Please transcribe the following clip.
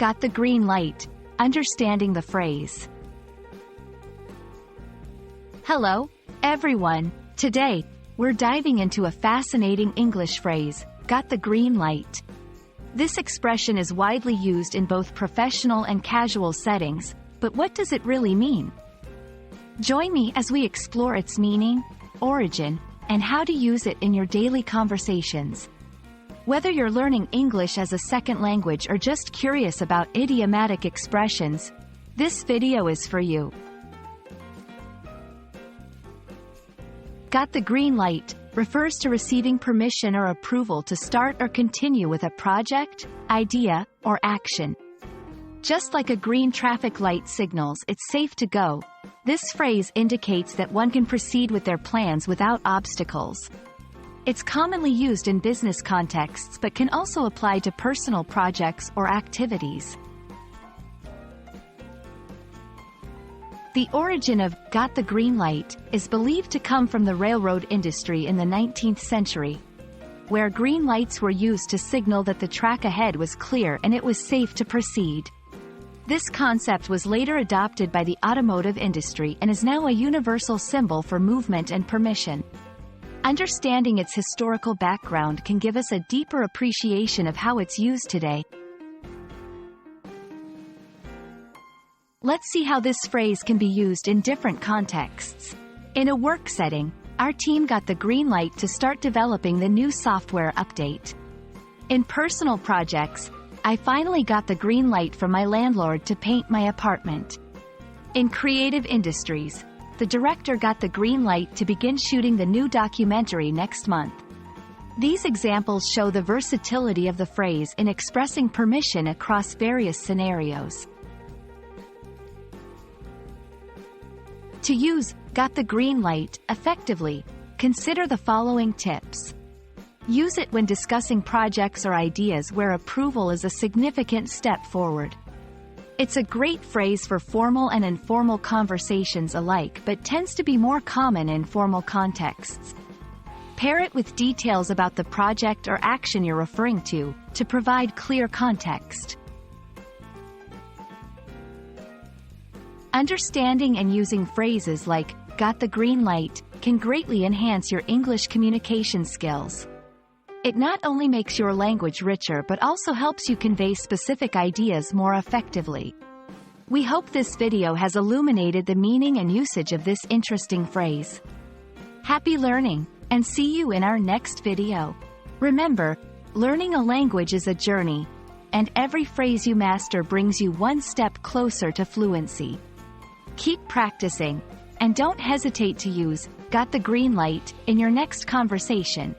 Got the green light. Understanding the phrase. Hello, everyone. Today, we're diving into a fascinating English phrase, got the green light. This expression is widely used in both professional and casual settings, but what does it really mean? Join me as we explore its meaning, origin, and how to use it in your daily conversations. Whether you're learning English as a second language or just curious about idiomatic expressions, this video is for you. Got the green light refers to receiving permission or approval to start or continue with a project, idea, or action. Just like a green traffic light signals it's safe to go, this phrase indicates that one can proceed with their plans without obstacles. It's commonly used in business contexts but can also apply to personal projects or activities. The origin of "got the green light" is believed to come from the railroad industry in the 19th century, where green lights were used to signal that the track ahead was clear and it was safe to proceed. This concept was later adopted by the automotive industry and is now a universal symbol for movement and permission. Understanding its historical background can give us a deeper appreciation of how it's used today. Let's see how this phrase can be used in different contexts. In a work setting, our team got the green light to start developing the new software update. In personal projects, I finally got the green light from my landlord to paint my apartment. In creative industries, the director got the green light to begin shooting the new documentary next month. These examples show the versatility of the phrase in expressing permission across various scenarios. To use "got the green light" effectively, consider the following tips. Use it when discussing projects or ideas where approval is a significant step forward. It's a great phrase for formal and informal conversations alike but tends to be more common in formal contexts. Pair it with details about the project or action you're referring to provide clear context. Understanding and using phrases like "got the green light" can greatly enhance your English communication skills. It not only makes your language richer but also helps you convey specific ideas more effectively. We hope this video has illuminated the meaning and usage of this interesting phrase. Happy learning, and see you in our next video. Remember, learning a language is a journey, and every phrase you master brings you one step closer to fluency. Keep practicing, and don't hesitate to use "got the green light" in your next conversation.